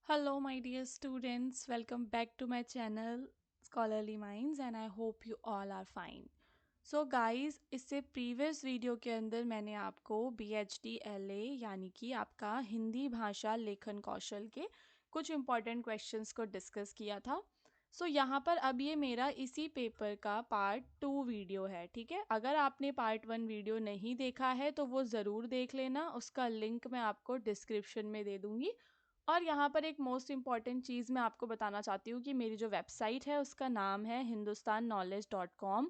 Hello, my dear students. Welcome back to my channel Scholarly Minds and I hope you all are fine. So guys, इससे previous video के अंदर मैंने आपको BHD LA यानी कि आपका हिंदी भाषा लेखन कौशल के कुछ इम्पॉर्टेंट क्वेश्चंस को डिस्कस किया था। यहाँ पर अब ये मेरा इसी पेपर का पार्ट 2 वीडियो है, ठीक है। अगर आपने पार्ट 1 वीडियो नहीं देखा है तो वो ज़रूर देख लेना, उसका लिंक मैं आपको डिस्क्रिप्शन में दे दूँगी। और यहाँ पर एक मोस्ट इम्पॉर्टेंट चीज़ मैं आपको बताना चाहती हूँ कि मेरी जो वेबसाइट है उसका नाम है hindustannowledge.com।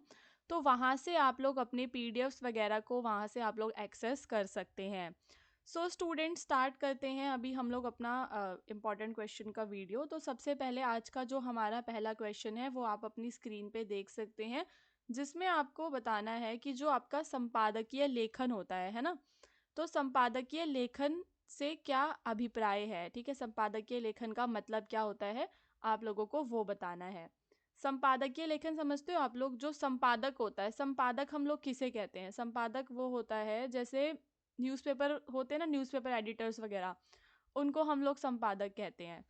तो वहाँ से आप लोग अपने पीडीएफ्स वगैरह को वहाँ से आप लोग एक्सेस कर सकते हैं। स्टूडेंट स्टार्ट करते हैं अभी हम लोग अपना इम्पॉर्टेंट क्वेश्चन का वीडियो। तो सबसे पहले आज का जो हमारा पहला क्वेश्चन है वो आप अपनी स्क्रीन पे देख सकते हैं, जिसमें आपको बताना है कि जो आपका संपादकीय लेखन होता है ना। तो संपादकीय लेखन से क्या अभिप्राय है, ठीक है। संपादकीय लेखन का मतलब क्या होता है आप लोगों को वो बताना है। संपादकीय लेखन समझते हो आप लोग? जो संपादक होता है, संपादक हम लोग किसे कहते हैं? संपादक वो होता है जैसे न्यूज़पेपर होते हैं ना, न्यूज़पेपर एडिटर्स वगैरह, उनको हम लोग संपादक कहते हैं।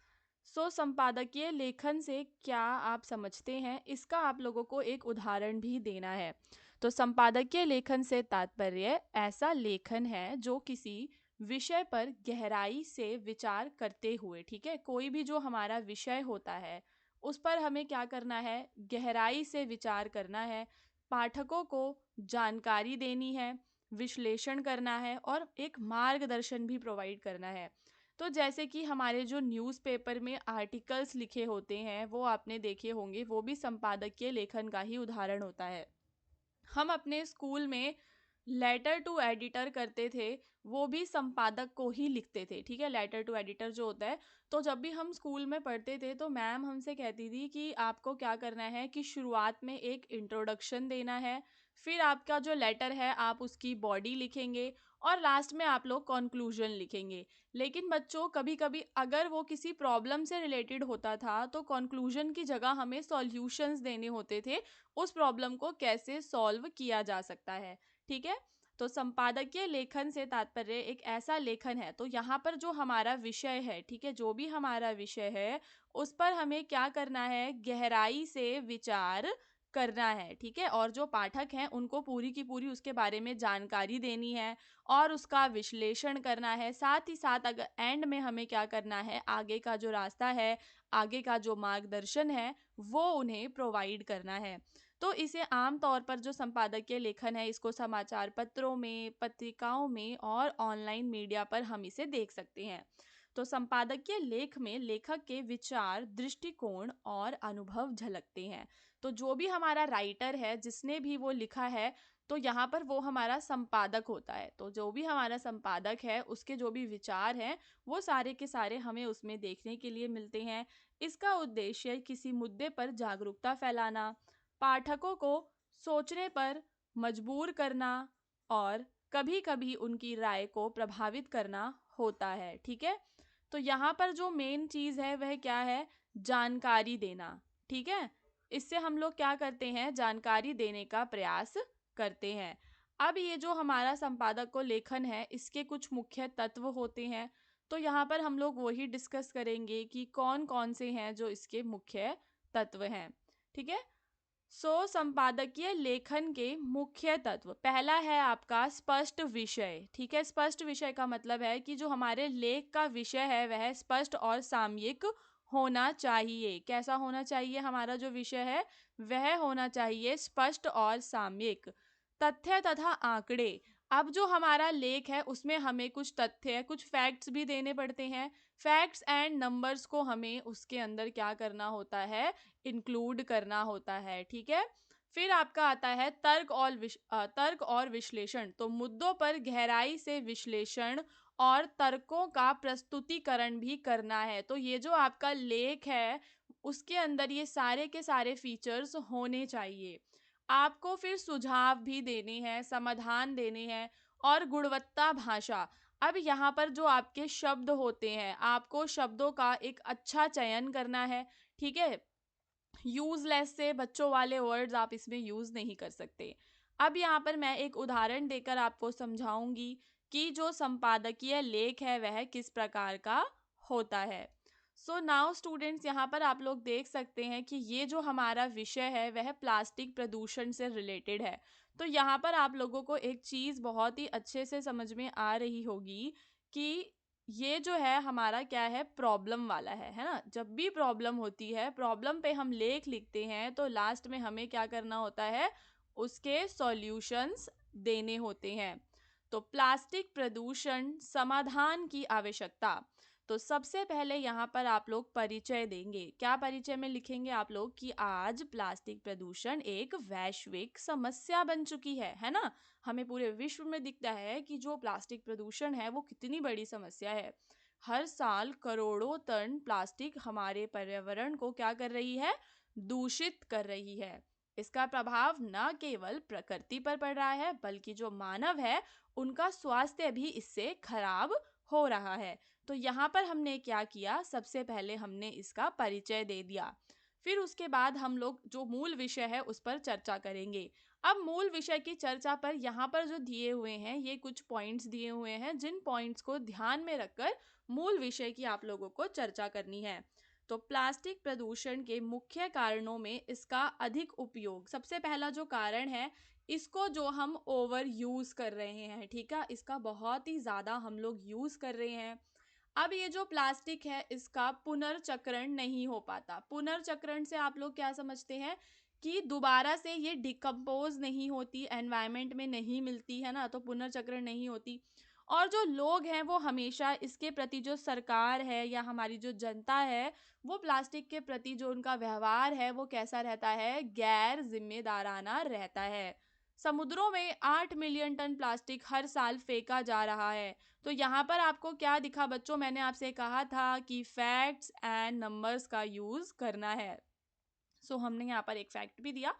संपादकीय लेखन से क्या आप समझते हैं, इसका आप लोगों को एक उदाहरण भी देना है। तो संपादकीय लेखन से तात्पर्य ऐसा लेखन है जो किसी विषय पर गहराई से विचार करते हुए, ठीक है, कोई भी जो हमारा विषय होता है उस पर हमें क्या करना है, गहराई से विचार करना है, पाठकों को जानकारी देनी है, विश्लेषण करना है और एक मार्गदर्शन भी प्रोवाइड करना है। तो जैसे कि हमारे जो न्यूज़पेपर में आर्टिकल्स लिखे होते हैं वो आपने देखे होंगे, वो भी संपादकीय लेखन का ही उदाहरण होता है। हम अपने स्कूल में लेटर टू एडिटर करते थे, वो भी संपादक को ही लिखते थे, ठीक है। लेटर टू एडिटर जो होता है, तो जब भी हम स्कूल में पढ़ते थे तो मैम हमसे कहती थी कि आपको क्या करना है कि शुरुआत में एक इंट्रोडक्शन देना है, फिर आपका जो लेटर है आप उसकी बॉडी लिखेंगे और लास्ट में आप लोग कंक्लूजन लिखेंगे। लेकिन बच्चों, कभी कभी अगर वो किसी प्रॉब्लम से रिलेटेड होता था तो कंक्लूजन की जगह हमें सॉल्यूशंस देने होते थे, उस प्रॉब्लम को कैसे सॉल्व किया जा सकता है, ठीक है। तो संपादकीय लेखन से तात्पर्य एक ऐसा लेखन है, तो यहाँ पर जो हमारा विषय है, ठीक है, जो भी हमारा विषय है उस पर हमें क्या करना है, गहराई से विचार करना है, ठीक है। और जो पाठक हैं उनको पूरी की पूरी उसके बारे में जानकारी देनी है और उसका विश्लेषण करना है। साथ ही साथ अगर एंड में हमें क्या करना है, आगे का जो रास्ता है, आगे का जो मार्गदर्शन है वो उन्हें प्रोवाइड करना है। तो इसे आम तौर पर जो संपादकीय लेखन है इसको समाचार पत्रों में, पत्रिकाओं में और ऑनलाइन मीडिया पर हम इसे देख सकते हैं। तो संपादकीय लेख में लेखक के विचार, दृष्टिकोण और अनुभव झलकते हैं। तो जो भी हमारा राइटर है, जिसने भी वो लिखा है, तो यहाँ पर वो हमारा संपादक होता है। तो जो भी हमारा संपादक है उसके जो भी विचार हैं वो सारे के सारे हमें उसमें देखने के लिए मिलते हैं। इसका उद्देश्य किसी मुद्दे पर जागरूकता फैलाना, पाठकों को सोचने पर मजबूर करना और कभी-कभी उनकी राय को प्रभावित करना होता है, ठीक है। तो यहाँ पर जो मेन चीज़ है वह क्या है, जानकारी देना, ठीक है। इससे हम लोग क्या करते हैं, जानकारी देने का प्रयास करते हैं। अब ये जो हमारा संपादक को लेखन है इसके कुछ मुख्य तत्व होते हैं, तो यहाँ पर हम लोग वही डिस्कस करेंगे कि कौन कौन से हैं जो इसके मुख्य तत्व हैं, ठीक है। संपादकीय लेखन के मुख्य तत्व, पहला है आपका स्पष्ट विषय, ठीक है। स्पष्ट विषय का मतलब है कि जो हमारे लेख का विषय है वह स्पष्ट और सामयिक होना चाहिए। कैसा होना चाहिए, हमारा जो विषय है वह होना चाहिए स्पष्ट और सामयिक। तथ्य तथा आंकड़े, अब जो हमारा लेख है उसमें हमें कुछ तथ्य, कुछ फैक्ट्स भी देने पड़ते हैं। फैक्ट्स एंड नंबर्स को हमें उसके अंदर क्या करना होता है, इंक्लूड करना होता है, ठीक है। फिर आपका आता है तर्क और विश्लेषण, तो मुद्दों पर गहराई से विश्लेषण और तर्कों का प्रस्तुतिकरण भी करना है। तो ये जो आपका लेख है उसके अंदर ये सारे के सारे फीचर्स होने चाहिए। आपको फिर सुझाव भी देने हैं, समाधान देने हैं और गुणवत्ता भाषा। अब यहाँ पर जो आपके शब्द होते हैं, आपको शब्दों का एक अच्छा चयन करना है, ठीक है। यूजलेस से बच्चों वाले वर्ड्स आप इसमें यूज नहीं कर सकते। अब यहाँ पर मैं एक उदाहरण देकर आपको समझाऊंगी कि जो संपादकीय लेख है वह किस प्रकार का होता है। सो नाउ स्टूडेंट्स, यहाँ पर आप लोग देख सकते हैं कि ये जो हमारा विषय है वह प्लास्टिक प्रदूषण से रिलेटेड है। तो यहाँ पर आप लोगों को एक चीज़ बहुत ही अच्छे से समझ में आ रही होगी कि ये जो है हमारा क्या है, प्रॉब्लम वाला है ना। जब भी प्रॉब्लम होती है, प्रॉब्लम पे हम लेख लिखते हैं तो लास्ट में हमें क्या करना होता है, उसके सॉल्यूशंस देने होते हैं। तो प्लास्टिक प्रदूषण समाधान की आवश्यकता। तो सबसे पहले यहाँ पर आप लोग परिचय देंगे। क्या परिचय में लिखेंगे आप लोग कि आज प्लास्टिक प्रदूषण एक वैश्विक समस्या बन चुकी है ना। हमें पूरे विश्व में दिखता है कि जो प्लास्टिक प्रदूषण है वो कितनी बड़ी समस्या है। हर साल करोड़ों टन प्लास्टिक हमारे पर्यावरण को क्या कर रही है, दूषित कर रही है। इसका प्रभाव न केवल प्रकृति पर पड़ रहा है बल्कि जो मानव है उनका स्वास्थ्य भी इससे खराब हो रहा है। तो यहाँ पर हमने क्या किया, सबसे पहले हमने इसका परिचय दे दिया। फिर उसके बाद हम लोग जो मूल विषय है उस पर चर्चा करेंगे। अब मूल विषय की चर्चा पर यहाँ पर जो दिए हुए हैं ये कुछ पॉइंट्स दिए हुए हैं, जिन पॉइंट्स को ध्यान में रखकर मूल विषय की आप लोगों को चर्चा करनी है। तो प्लास्टिक प्रदूषण के मुख्य कारणों में इसका अधिक उपयोग, सबसे पहला जो कारण है, इसको जो हम ओवर यूज कर रहे हैं, ठीक है, इसका बहुत ही ज्यादा हम लोग यूज कर रहे हैं। अब ये जो प्लास्टिक है इसका पुनर्चक्रण नहीं हो पाता। पुनर्चक्रण से आप लोग क्या समझते हैं कि दोबारा से ये डिकम्पोज नहीं होती, एनवायरनमेंट में नहीं मिलती है ना, तो पुनर्चक्रण नहीं होती। और जो लोग हैं वो हमेशा इसके प्रति, जो सरकार है या हमारी जो जनता है, वो प्लास्टिक के प्रति जो उनका व्यवहार है वो कैसा रहता है, गैर जिम्मेदाराना रहता है। समुद्रों में 8 मिलियन टन प्लास्टिक हर साल फेंका जा रहा है। तो यहाँ पर आपको क्या दिखा बच्चों, मैंने आपसे कहा था कि फैक्ट्स एंड नंबर्स का यूज करना है। सो हमने यहाँ पर एक फैक्ट भी दिया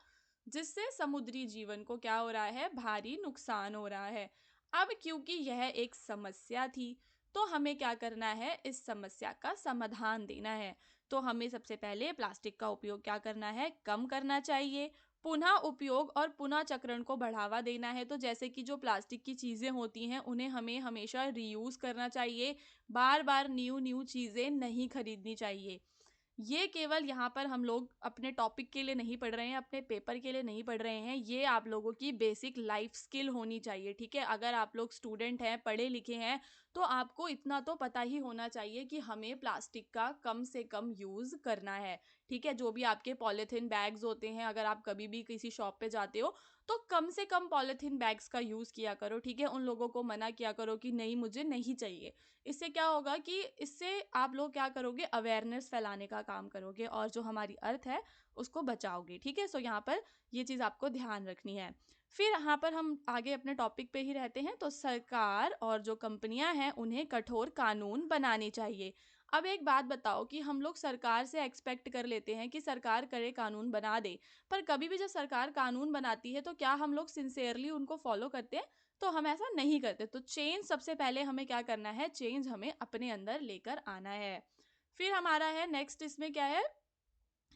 जिससे समुद्री जीवन को क्या हो रहा है, भारी नुकसान हो रहा है। अब क्योंकि यह एक समस्या थी तो हमें क्या करना है, इस समस्या का समाधान देना है। तो हमें सबसे पहले प्लास्टिक का उपयोग क्या करना है, कम करना चाहिए। पुनः उपयोग और पुनः चक्रण को बढ़ावा देना है। तो जैसे कि जो प्लास्टिक की चीज़ें होती हैं उन्हें हमें हमेशा रीयूज़ करना चाहिए, बार बार न्यू न्यू चीज़ें नहीं खरीदनी चाहिए। ये केवल यहाँ पर हम लोग अपने टॉपिक के लिए नहीं पढ़ रहे हैं, अपने पेपर के लिए नहीं पढ़ रहे हैं, ये आप लोगों की बेसिक लाइफ स्किल होनी चाहिए, ठीक है। अगर आप लोग स्टूडेंट हैं, पढ़े लिखे हैं, तो आपको इतना तो पता ही होना चाहिए कि हमें प्लास्टिक का कम से कम यूज़ करना है, ठीक है। जो भी आपके पॉलीथीन बैग्स होते हैं, अगर आप कभी भी किसी शॉप पे जाते हो तो कम से कम पॉलीथीन बैग्स का यूज़ किया करो, ठीक है। उन लोगों को मना किया करो कि नहीं मुझे नहीं चाहिए। इससे क्या होगा कि इससे आप लोग क्या करोगे, अवेयरनेस फैलाने का काम करोगे और जो हमारी अर्थ है उसको बचाओगे, ठीक है। सो यहाँ पर ये चीज़ आपको ध्यान रखनी है। फिर यहाँ पर हम आगे अपने टॉपिक पे ही रहते हैं। तो सरकार और जो कंपनियां हैं उन्हें कठोर कानून बनाने चाहिए। अब एक बात बताओ कि हम लोग सरकार से एक्सपेक्ट कर लेते हैं कि सरकार करे, कानून बना दे, पर कभी भी जब सरकार कानून बनाती है तो क्या हम लोग सिंसियरली उनको फॉलो करते हैं? तो हम ऐसा नहीं करते। तो चेंज सबसे पहले हमें क्या करना है, चेंज हमें अपने अंदर लेकर आना है। फिर हमारा है नेक्स्ट, इसमें क्या है,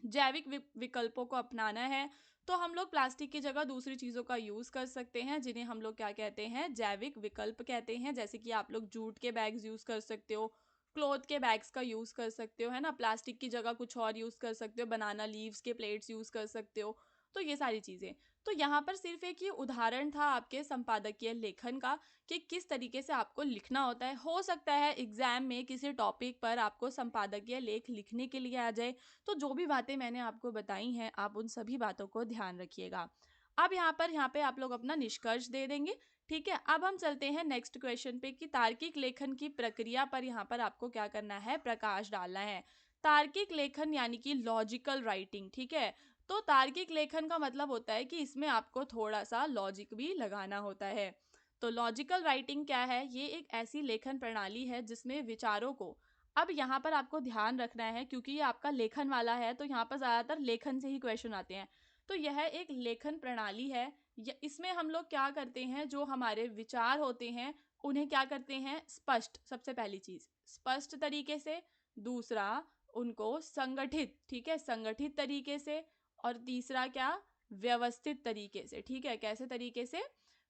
जैविक विकल्पों को अपनाना है। तो हम लोग प्लास्टिक की जगह दूसरी चीज़ों का यूज़ कर सकते हैं जिन्हें हम लोग क्या कहते हैं, जैविक विकल्प कहते हैं। जैसे कि आप लोग जूट के बैग्स यूज़ कर सकते हो, क्लॉथ के बैग्स का यूज़ कर सकते हो, है ना। प्लास्टिक की जगह कुछ और यूज़ कर सकते हो, बनाना लीव्स के प्लेट्स यूज़ कर सकते हो। तो ये सारी चीज़ें। तो यहाँ पर सिर्फ एक ये उदाहरण था आपके संपादकीय लेखन का कि किस तरीके से आपको लिखना होता है। हो सकता है एग्जाम में किसी टॉपिक पर आपको संपादकीय लेख लिखने के लिए आ जाए। तो जो भी बातें मैंने आपको बताई हैं आप उन सभी बातों को ध्यान रखिएगा। अब यहाँ पे आप लोग अपना निष्कर्ष दे देंगे, ठीक है। अब हम चलते हैं नेक्स्ट क्वेश्चन पे कि तार्किक लेखन की प्रक्रिया पर यहाँ पर आपको क्या करना है, प्रकाश डालना है। तार्किक लेखन यानी कि लॉजिकल राइटिंग, ठीक है। तो तार्किक लेखन का मतलब होता है कि इसमें आपको थोड़ा सा लॉजिक भी लगाना होता है। तो लॉजिकल राइटिंग क्या है, ये एक ऐसी लेखन प्रणाली है जिसमें विचारों को, अब यहाँ पर आपको ध्यान रखना है क्योंकि ये आपका लेखन वाला है तो यहाँ पर ज़्यादातर लेखन से ही क्वेश्चन आते हैं। तो यह एक लेखन प्रणाली है। इसमें हम लोग क्या करते हैं, जो हमारे विचार होते हैं उन्हें क्या करते हैं, स्पष्ट, सबसे पहली चीज़ स्पष्ट तरीके से, दूसरा उनको संगठित, ठीक है, संगठित तरीके से, और तीसरा क्या, व्यवस्थित तरीके से, ठीक है। कैसे तरीके से,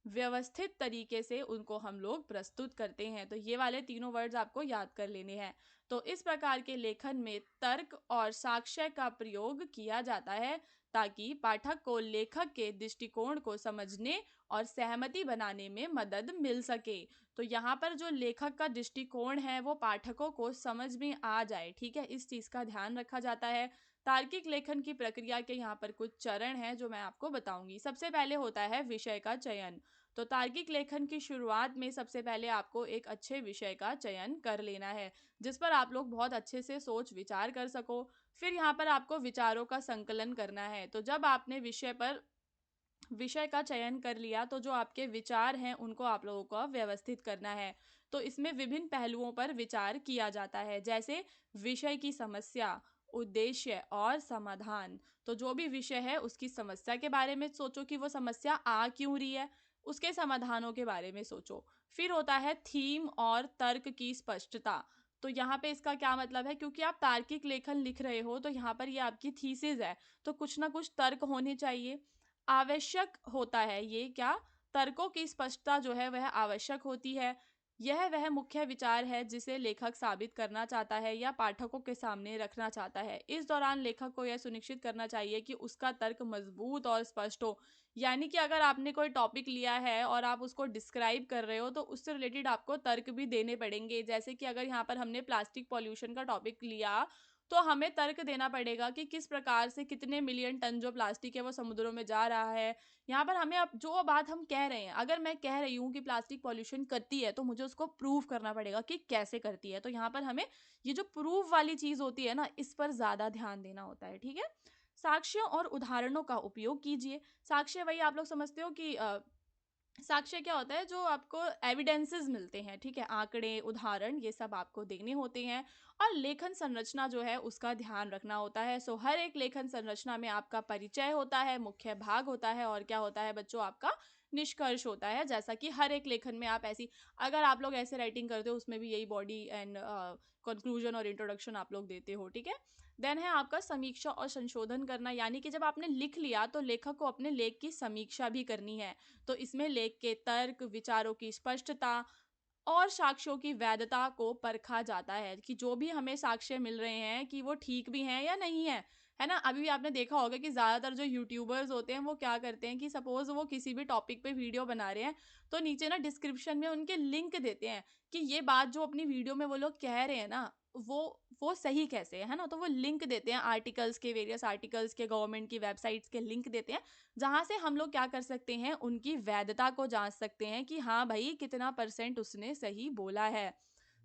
व्यवस्थित तरीके से उनको हम लोग प्रस्तुत करते हैं। तो ये वाले तीनों वर्ड्स आपको याद कर लेने हैं। तो इस प्रकार के लेखन में तर्क और साक्ष्य का प्रयोग किया जाता है ताकि पाठक को लेखक के दृष्टिकोण को समझने और सहमति बनाने में मदद मिल सके। तो यहाँ पर जो लेखक का दृष्टिकोण है वो पाठकों को समझ में आ जाए, ठीक है, इस चीज़ का ध्यान रखा जाता है। तार्किक लेखन की प्रक्रिया के यहाँ पर कुछ चरण हैं जो मैं आपको बताऊंगी। सबसे पहले होता है विषय का चयन। तो तार्किक लेखन की शुरुआत में सबसे पहले आपको एक अच्छे विषय का चयन कर लेना है जिस पर आप लोग बहुत अच्छे से सोच विचार कर सको। फिर यहाँ पर आपको विचारों का संकलन करना है। तो जब आपने विषय का चयन कर लिया तो जो आपके विचार हैं उनको आप लोगों को व्यवस्थित करना है। तो इसमें विभिन्न पहलुओं पर विचार किया जाता है, जैसे विषय की समस्या, उद्देश्य और समाधान। तो जो भी विषय है उसकी समस्या के बारे में सोचो कि वो समस्या आ क्यों रही है, उसके समाधानों के बारे में सोचो। फिर होता है थीम और तर्क की स्पष्टता। तो यहाँ पे इसका क्या मतलब है, क्योंकि आप तार्किक लेखन लिख रहे हो तो यहाँ पर ये आपकी थीसिस है, तो कुछ ना कुछ तर्क होने चाहिए। आवश्यक होता है ये क्या, तर्कों की स्पष्टता जो है वह आवश्यक होती है। यह वह मुख्य विचार है जिसे लेखक साबित करना चाहता है या पाठकों के सामने रखना चाहता है। इस दौरान लेखक को यह सुनिश्चित करना चाहिए कि उसका तर्क मजबूत और स्पष्ट हो। यानी कि अगर आपने कोई टॉपिक लिया है और आप उसको डिस्क्राइब कर रहे हो तो उससे रिलेटेड आपको तर्क भी देने पड़ेंगे। जैसे कि अगर यहाँ पर हमने प्लास्टिक पॉल्यूशन का टॉपिक लिया तो हमें तर्क देना पड़ेगा कि किस प्रकार से कितने मिलियन टन जो प्लास्टिक है वो समुद्रों में जा रहा है। यहाँ पर हमें अब जो बात हम कह रहे हैं, अगर मैं कह रही हूँ कि प्लास्टिक पॉल्यूशन करती है तो मुझे उसको प्रूव करना पड़ेगा कि कैसे करती है। तो यहाँ पर हमें ये जो प्रूफ वाली चीज होती है ना, इस पर ज्यादा ध्यान देना होता है, ठीक है। साक्ष्यों और उदाहरणों का उपयोग कीजिए। साक्ष्य वही आप लोग समझते हो कि साक्ष्य क्या होता है, जो आपको एविडेंसेस मिलते हैं, ठीक है, आंकड़े, उदाहरण, ये सब आपको देने होते हैं। और लेखन संरचना जो है उसका ध्यान रखना होता है। सो हर एक लेखन संरचना में आपका परिचय होता है, मुख्य भाग होता है और क्या होता है बच्चों, आपका निष्कर्ष होता है। जैसा कि हर एक लेखन में आप ऐसी, अगर आप लोग ऐसे राइटिंग करते हो उसमें भी यही बॉडी एंड कंक्लूजन और इंट्रोडक्शन आप लोग देते हो, ठीक है। देन है आपका समीक्षा और संशोधन करना, यानी कि जब आपने लिख लिया तो लेखक को अपने लेख की समीक्षा भी करनी है। तो इसमें लेख के तर्क, विचारों की स्पष्टता और साक्ष्यों की वैधता को परखा जाता है कि जो भी हमें साक्ष्य मिल रहे हैं कि वो ठीक भी हैं या नहीं है ना। अभी भी आपने देखा होगा कि ज़्यादातर जो यूट्यूबर्स होते हैं वो क्या करते हैं कि सपोज वो किसी भी टॉपिक पे वीडियो बना रहे हैं तो नीचे ना डिस्क्रिप्शन में उनके लिंक देते हैं कि ये बात जो अपनी वीडियो में वो लोग कह रहे हैं ना, वो सही कैसे है ना। तो वो लिंक देते हैं आर्टिकल्स के, वेरियस आर्टिकल्स के, गवर्नमेंट की वेबसाइट्स के लिंक देते हैं, जहां से हम लोग क्या कर सकते हैं, उनकी वैधता को जांच सकते हैं कि हाँ भाई कितना % उसने सही बोला है।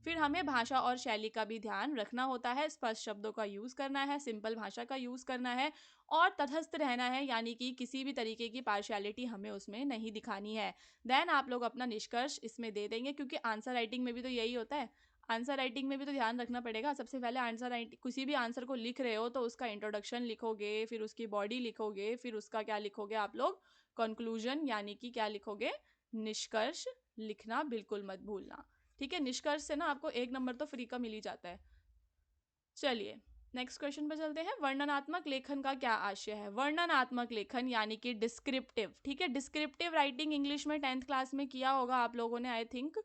फिर हमें भाषा और शैली का भी ध्यान रखना होता है। स्पष्ट शब्दों का यूज करना है, सिंपल भाषा का यूज करना है और तटस्थ रहना है, यानी कि किसी भी तरीके की पार्शियलिटी हमें उसमें नहीं दिखानी है। देन आप लोग अपना निष्कर्ष इसमें दे देंगे, क्योंकि आंसर राइटिंग में भी तो यही होता है। आंसर राइटिंग में भी तो ध्यान रखना पड़ेगा। सबसे पहले आंसर राइटिंग, किसी भी आंसर को लिख रहे हो तो उसका इंट्रोडक्शन लिखोगे, फिर उसकी बॉडी लिखोगे, फिर उसका क्या लिखोगे आप लोग, कंक्लूजन, यानी कि क्या लिखोगे, निष्कर्ष लिखना बिल्कुल मत भूलना, ठीक है। निष्कर्ष से ना आपको 1 नंबर तो फ्री का मिल ही जाता है। चलिए नेक्स्ट क्वेश्चन पे चलते हैं। वर्णनात्मक लेखन का क्या आशय है। वर्णनात्मक लेखन यानी कि डिस्क्रिप्टिव, ठीक है। डिस्क्रिप्टिव राइटिंग इंग्लिश में 10th क्लास में किया होगा आप लोगों ने, आई थिंक।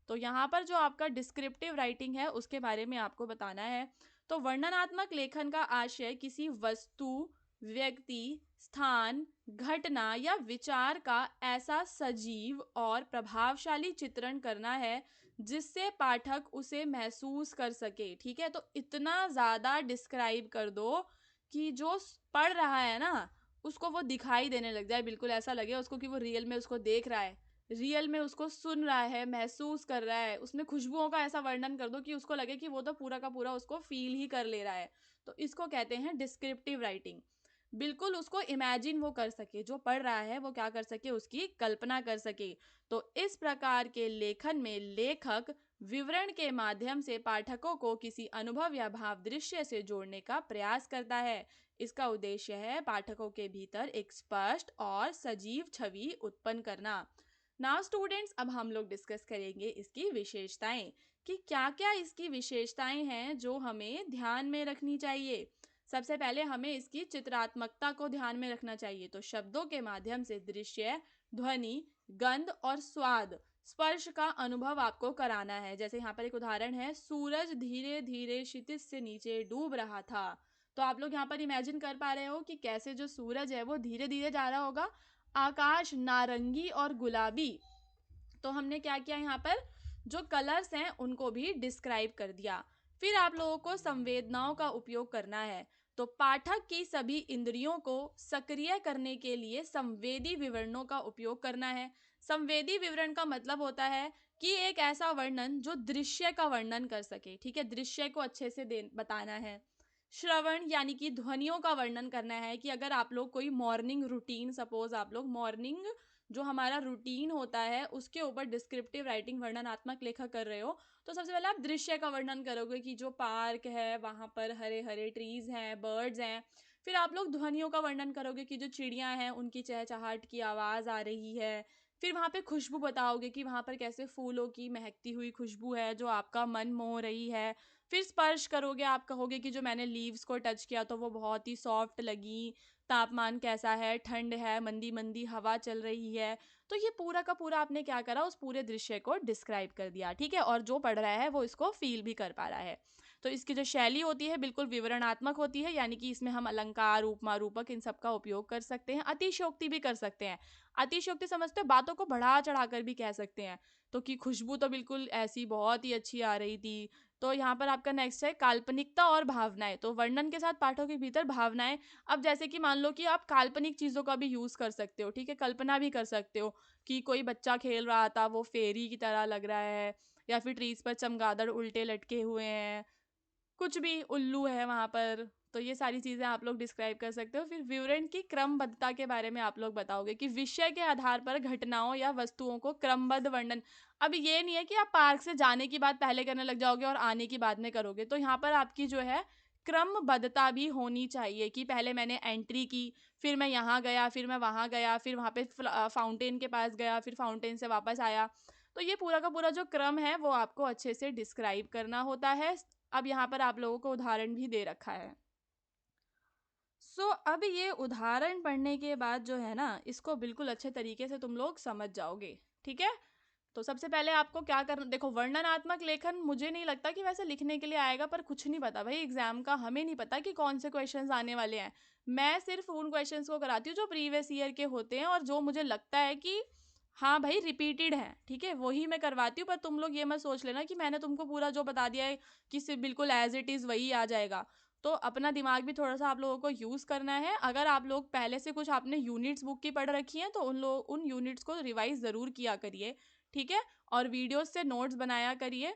तो यहाँ पर जो आपका डिस्क्रिप्टिव राइटिंग है उसके बारे में आपको बताना है। तो वर्णनात्मक लेखन का आशय किसी वस्तु, व्यक्ति, स्थान, घटना या विचार का ऐसा सजीव और प्रभावशाली चित्रण करना है जिससे पाठक उसे महसूस कर सके, ठीक है। तो इतना ज़्यादा डिस्क्राइब कर दो कि जो पढ़ रहा है ना उसको वो दिखाई देने लग जाए, बिल्कुल ऐसा लगे उसको कि वो रियल में उसको देख रहा है, रियल में उसको सुन रहा है, महसूस कर रहा है। उसमें खुशबुओं का ऐसा वर्णन कर दो कि उसको लगे कि वो तो पूरा का पूरा उसको फील ही कर ले रहा है। तो इसको कहते हैं डिस्क्रिप्टिव राइटिंग। बिल्कुल उसको इमेजिन वो कर सके, जो पढ़ रहा है वो क्या कर सके, उसकी कल्पना कर सके। तो इस प्रकार के लेखन में लेखक विवरण के माध्यम से पाठकों को किसी अनुभव या भाव दृश्य से जोड़ने का प्रयास करता है। इसका उद्देश्य है पाठकों के भीतर एक स्पष्ट और सजीव छवि उत्पन्न करना। नाउ स्टूडेंट्स, अब हम लोग डिस्कस करेंगे इसकी विशेषताएं कि क्या क्या इसकी विशेषताएं हैं जो हमें ध्यान में रखनी चाहिए। सबसे पहले हमें इसकी चित्रात्मकता को ध्यान में रखना चाहिए। तो शब्दों के माध्यम से दृश्य, ध्वनि, गंध और स्वाद, स्पर्श का अनुभव आपको कराना है। जैसे यहाँ पर एक उदाहरण है, सूरज धीरे धीरे क्षितिज से नीचे डूब रहा था। तो आप लोग यहाँ पर इमेजिन कर पा रहे हो कि कैसे जो सूरज है वो धीरे धीरे जा रहा होगा। आकाश नारंगी और गुलाबी, तो हमने क्या किया यहाँ पर, जो कलर्स हैं उनको भी डिस्क्राइब कर दिया। फिर आप लोगों को संवेदनाओं का उपयोग करना है। तो पाठक की सभी इंद्रियों को सक्रिय करने के लिए संवेदी विवरणों का उपयोग करना है। संवेदी विवरण का मतलब होता है कि एक ऐसा वर्णन जो दृश्य का वर्णन कर सके, ठीक है, दृश्य को अच्छे से बताना है। श्रवण यानी कि ध्वनियों का वर्णन करना है, कि अगर आप लोग कोई मॉर्निंग रूटीन, सपोज आप लोग मॉर्निंग जो हमारा रूटीन होता है उसके ऊपर डिस्क्रिप्टिव राइटिंग वर्णनात्मक लेखा कर रहे हो, तो सबसे पहले आप दृश्य का वर्णन करोगे कि जो पार्क है वहां पर हरे हरे ट्रीज हैं, बर्ड्स हैं। फिर आप लोग ध्वनियों का वर्णन करोगे कि जो चिड़ियां हैं उनकी चहचहाट की आवाज आ रही है। फिर वहां पे खुशबू बताओगे कि वहां पर कैसे फूलों की महकती हुई खुशबू है जो आपका मन मोह रही है। फिर स्पर्श करोगे, आप कहोगे कि जो मैंने लीव्स को टच किया तो वो बहुत ही सॉफ्ट लगी। तापमान कैसा है, ठंड है, मंदी मंदी हवा चल रही है। तो ये पूरा का पूरा आपने क्या करा, उस पूरे दृश्य को डिस्क्राइब कर दिया, ठीक है। और जो पढ़ रहा है वो इसको फील भी कर पा रहा है। तो इसकी जो शैली होती है बिल्कुल विवरणात्मक होती है, यानी कि इसमें हम अलंकार, उपमा, रूपक इन सब का उपयोग कर सकते हैं। अतिशयोक्ति भी कर सकते हैं। अतिशयोक्ति समझते हो, बातों को बढ़ा चढ़ा कर भी कह सकते हैं। तो कि खुशबू तो बिल्कुल ऐसी बहुत ही अच्छी आ रही थी। तो यहाँ पर आपका नेक्स्ट है काल्पनिकता और भावनाएं। तो वर्णन के साथ पाठों के भीतर भावनाएं। अब जैसे कि मान लो कि आप काल्पनिक चीजों का भी यूज कर सकते हो, ठीक है, कल्पना भी कर सकते हो कि कोई बच्चा खेल रहा था वो फेरी की तरह लग रहा है, या फिर ट्रीज पर चमगादड़ उल्टे लटके हुए हैं, कुछ भी उल्लू है वहां पर। तो ये सारी चीजें आप लोग डिस्क्राइब कर सकते हो। फिर विवरण की क्रमबद्धता के बारे में आप लोग बताओगे कि विषय के आधार पर घटनाओं या वस्तुओं को क्रमबद्ध वर्णन। अब ये नहीं है कि आप पार्क से जाने की बात पहले करने लग जाओगे और आने की बाद में करोगे। तो यहाँ पर आपकी जो है क्रमबद्धता भी होनी चाहिए, कि पहले मैंने एंट्री की, फिर मैं यहाँ गया, फिर मैं वहां गया, फिर वहां पे फाउंटेन के पास गया, फिर फाउंटेन से वापस आया। तो ये पूरा का पूरा जो क्रम है वो आपको अच्छे से डिस्क्राइब करना होता है। अब यहाँ पर आप लोगों को उदाहरण भी दे रखा है। अब ये उदाहरण पढ़ने के बाद जो है ना, इसको बिल्कुल अच्छे तरीके से तुम लोग समझ जाओगे, ठीक है। तो सबसे पहले आपको क्या करना, देखो वर्णनात्मक लेखन मुझे नहीं लगता कि वैसे लिखने के लिए आएगा, पर कुछ नहीं पता भाई, एग्जाम का हमें नहीं पता कि कौन से क्वेश्चंस आने वाले हैं। मैं सिर्फ उन क्वेश्चंस को कराती हूँ जो प्रीवियस ईयर के होते हैं और जो मुझे लगता है कि हाँ भाई रिपीटेड है, ठीक है, वही मैं करवाती हूँ। पर तुम लोग ये मत सोच लेना कि मैंने तुमको पूरा जो बता दिया है कि सिर्फ बिल्कुल एज इट इज वही आ जाएगा। तो अपना दिमाग भी थोड़ा सा आप लोगों को यूज करना है। अगर आप लोग पहले से कुछ आपने यूनिट्स बुक की पढ़ रखी हैं तो उन यूनिट्स को रिवाइज जरूर किया करिए, ठीक है। और वीडियोस से नोट्स बनाया करिए।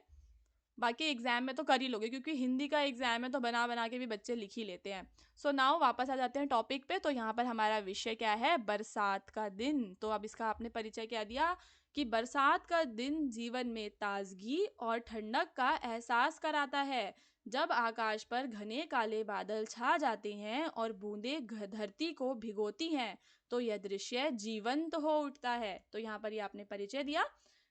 बाकी एग्जाम में तो कर ही लोगे, क्योंकि हिंदी का एग्जाम है तो बना बना के भी बच्चे लिख ही लेते हैं। सो नाउ वापस आ जाते हैं टॉपिक पे। तो यहाँ पर हमारा विषय क्या है, बरसात का दिन। तो अब इसका आपने परिचय क्या दिया कि बरसात का दिन जीवन में ताजगी और ठंडक का एहसास कराता है। जब आकाश पर घने काले बादल छा जाते हैं और बूंदें धरती को भिगोती हैं, तो यह दृश्य जीवंत हो उठता है। तो यहाँ पर ये आपने परिचय दिया।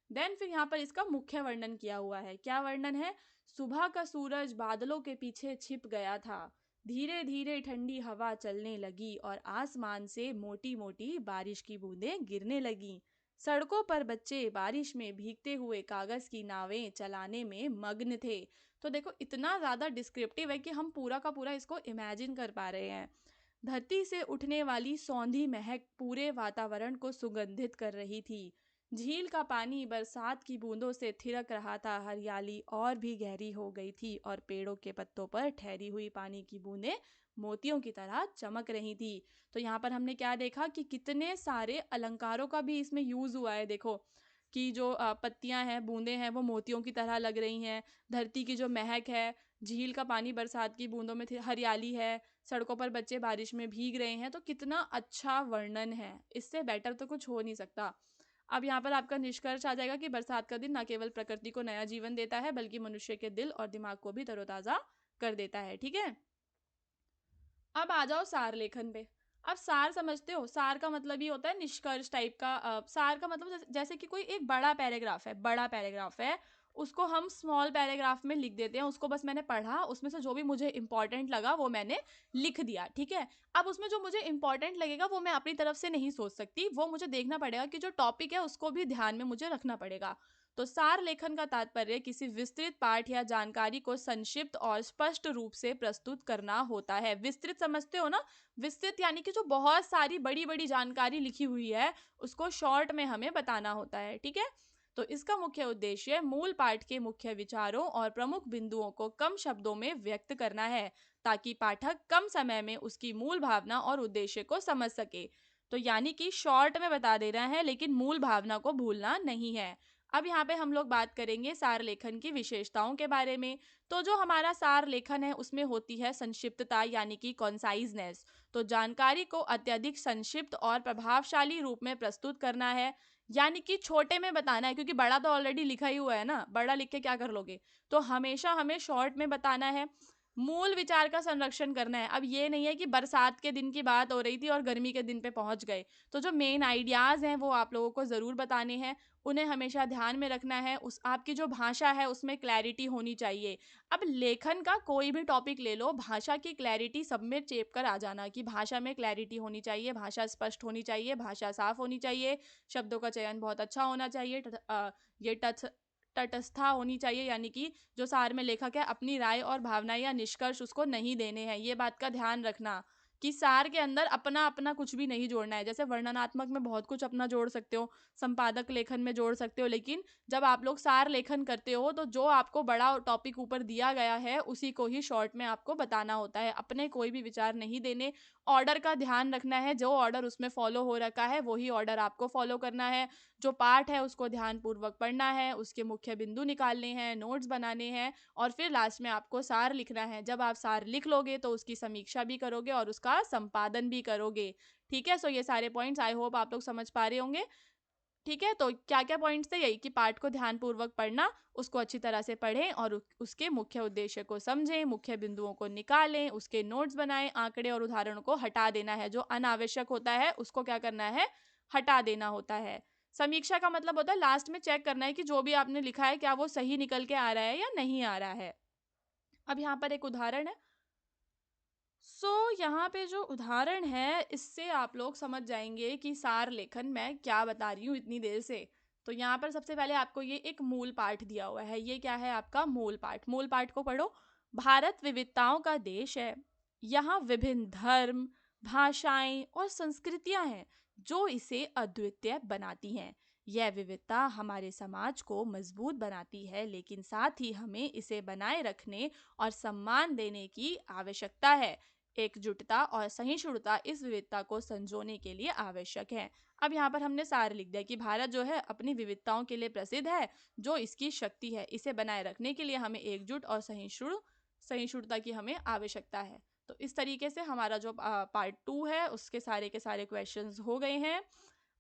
देन फिर यहाँ पर इसका मुख्य वर्णन किया हुआ है। क्या वर्णन है, सुबह का सूरज बादलों के पीछे छिप गया था। धीरे धीरे ठंडी हवा चलने लगी और आसमान से मोटी मोटी बारिश की बूंदें गिरने लगी। सड़कों पर बच्चे बारिश में भीगते हुए कागज की नावें चलाने में मग्न थे। तो देखो इतना ज्यादा डिस्क्रिप्टिव है कि हम पूरा का पूरा इसको इमेजिन कर पा रहे हैं। धरती से उठने वाली सौंधी महक पूरे वातावरण को सुगंधित कर रही थी। झील का पानी बरसात की बूंदों से थिरक रहा था। हरियाली और भी गहरी हो गई थी और पेड़ों के पत्तों पर ठहरी हुई पानी की बूंदें मोतियों की तरह चमक रही थी। तो यहाँ पर हमने क्या देखा कि कितने सारे अलंकारों का भी इसमें यूज हुआ है। देखो कि जो पत्तियां हैं, बूंदें हैं, वो मोतियों की तरह लग रही हैं। धरती की जो महक है, झील का पानी बरसात की बूंदों में हरियाली है, सड़कों पर बच्चे बारिश में भीग रहे हैं। तो कितना अच्छा वर्णन है, इससे बेटर तो कुछ हो नहीं सकता। अब यहाँ पर आपका निष्कर्ष आ जाएगा कि बरसात का दिन न केवल प्रकृति को नया जीवन देता है बल्कि मनुष्य के दिल और दिमाग को भी तरोताजा कर देता है, ठीक है। अब आ जाओ सार लेखन पे। अब सार समझते हो, सार का मतलब ही होता है निष्कर्ष टाइप का। सार का मतलब जैसे कि कोई एक बड़ा पैराग्राफ है, बड़ा पैराग्राफ है उसको हम स्मॉल पैराग्राफ में लिख देते हैं। उसको बस मैंने पढ़ा, उसमें से जो भी मुझे इंपॉर्टेंट लगा वो मैंने लिख दिया, ठीक है। अब उसमें जो मुझे इंपॉर्टेंट लगेगा वो मैं अपनी तरफ से नहीं सोच सकती, वो मुझे देखना पड़ेगा कि जो टॉपिक है उसको भी ध्यान में मुझे रखना पड़ेगा। तो सार लेखन का तात्पर्य किसी विस्तृत पाठ या जानकारी को संक्षिप्त और स्पष्ट रूप से प्रस्तुत करना होता है। विस्तृत समझते हो ना? विस्तृत यानी कि जो बहुत सारी बड़ी बड़ी जानकारी लिखी हुई है उसको शॉर्ट में हमें बताना होता है, ठीक है। तो इसका मुख्य उद्देश्य मूल पाठ के मुख्य विचारों और प्रमुख बिंदुओं को कम शब्दों में व्यक्त करना है, ताकि पाठक कम समय में उसकी मूल भावना और उद्देश्य को समझ सके। तो यानी कि शॉर्ट में बता दे रहा है लेकिन मूल भावना को भूलना नहीं है। अब यहाँ पे हम लोग बात करेंगे सार लेखन की विशेषताओं के बारे में। तो जो हमारा सार लेखन है उसमें होती है संक्षिप्तता यानी कि कॉन्साइजनेस। तो जानकारी को अत्यधिक संक्षिप्त और प्रभावशाली रूप में प्रस्तुत करना है, यानी कि छोटे में बताना है, क्योंकि बड़ा तो ऑलरेडी लिखा ही हुआ है ना, बड़ा लिख के क्या कर लोगे। तो हमेशा हमें शॉर्ट में बताना है। मूल विचार का संरक्षण करना है। अब ये नहीं है कि बरसात के दिन की बात हो रही थी और गर्मी के दिन पे पहुंच गए। तो जो मेन आइडियाज हैं वो आप लोगों को जरूर बताने हैं, उन्हें हमेशा ध्यान में रखना है। उस आपकी जो भाषा है उसमें क्लैरिटी होनी चाहिए। अब लेखन का कोई भी टॉपिक ले लो, भाषा की क्लैरिटी सब में चेप कर आ जाना कि भाषा में क्लैरिटी होनी चाहिए, भाषा स्पष्ट होनी चाहिए, भाषा साफ होनी चाहिए, शब्दों का चयन बहुत अच्छा होना चाहिए, ये तटस्था होनी चाहिए, यानी कि जो सार में लेखक है अपनी राय और भावना या निष्कर्ष उसको नहीं देने हैं। ये बात का ध्यान रखना कि सार के अंदर अपना अपना कुछ भी नहीं जोड़ना है। जैसे वर्णनात्मक में बहुत कुछ अपना जोड़ सकते हो, संपादक लेखन में जोड़ सकते हो, लेकिन जब आप लोग सार लेखन करते हो तो जो आपको बड़ा टॉपिक ऊपर दिया गया है उसी को ही शॉर्ट में आपको बताना होता है, अपने कोई भी विचार नहीं देने। ऑर्डर का ध्यान रखना है, जो ऑर्डर उसमें फॉलो हो रखा है वही ऑर्डर आपको फॉलो करना है। जो पाठ है उसको ध्यान पूर्वक पढ़ना है, उसके मुख्य बिंदु निकालने हैं, नोट्स बनाने हैं, और फिर लास्ट में आपको सार लिखना है। जब आप सार लिख लोगे तो उसकी समीक्षा भी करोगे और उसका संपादन भी करोगे, ठीक है। सो ये सारे पॉइंट्स आई होप आप लोग समझ पा रहे होंगे, ठीक है। तो क्या क्या पॉइंट्स थे? यही कि पाठ को ध्यानपूर्वक पढ़ना, उसको अच्छी तरह से पढ़ें और उसके मुख्य उद्देश्य को समझें, मुख्य बिंदुओं को निकालें, उसके नोट्स बनाएं, आंकड़े और उदाहरणों को हटा देना है। जो अनावश्यक होता है उसको क्या करना है? हटा देना होता है। समीक्षा का मतलब होता है लास्ट में चेक करना है कि जो भी आपने लिखा है क्या वो सही निकल के आ रहा है या नहीं आ रहा है। अब यहाँ पर एक उदाहरण है। यहाँ पे जो उदाहरण है इससे आप लोग समझ जाएंगे कि सार लेखन मैं क्या बता रही हूँ इतनी देर से। तो यहाँ पर सबसे पहले आपको ये एक मूल पाठ दिया हुआ है। ये क्या है? आपका मूल पाठ। मूल पाठ को पढ़ो। भारत विविधताओं का देश है। यहाँ विभिन्न धर्म, भाषाएं और संस्कृतियां हैं जो इसे अद्वितीय बनाती हैं। यह विविधता हमारे समाज को मजबूत बनाती है, लेकिन साथ ही हमें इसे बनाए रखने और सम्मान देने की आवश्यकता है। एकजुटता और सहिष्णुता इस विविधता को संजोने के लिए आवश्यक है। अब यहाँ पर हमने सार लिख दिया कि भारत जो है अपनी विविधताओं के लिए प्रसिद्ध है, जो इसकी शक्ति है। इसे बनाए रखने के लिए हमें एकजुट और सहिष्णुता की हमें आवश्यकता है। तो इस तरीके से हमारा जो पार्ट 2 है उसके सारे के सारे क्वेश्चंस हो गए हैं।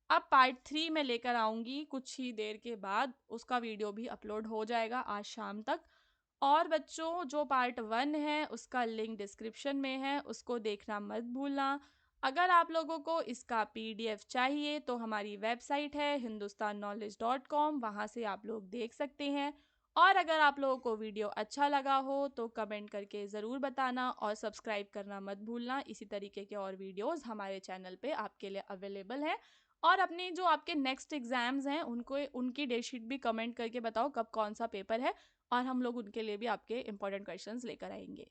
अब पार्ट 3 में लेकर आऊँगी कुछ ही देर के बाद, उसका वीडियो भी अपलोड हो जाएगा आज शाम तक। और बच्चों जो पार्ट 1 है उसका लिंक डिस्क्रिप्शन में है, उसको देखना मत भूलना। अगर आप लोगों को इसका PDF चाहिए तो हमारी वेबसाइट है hindustanknowledge.com, वहाँ से आप लोग देख सकते हैं। और अगर आप लोगों को वीडियो अच्छा लगा हो तो कमेंट करके ज़रूर बताना और सब्सक्राइब करना मत भूलना। इसी तरीके के और वीडियोस हमारे चैनल पे आपके लिए अवेलेबल है। और अपने जो आपके नेक्स्ट एग्जाम्स हैं उनको उनकी डेट शीट भी कमेंट करके बताओ कब कौन सा पेपर है, और हम लोग उनके लिए भी आपके इंपॉर्टेंट क्वेश्चंस लेकर आएंगे।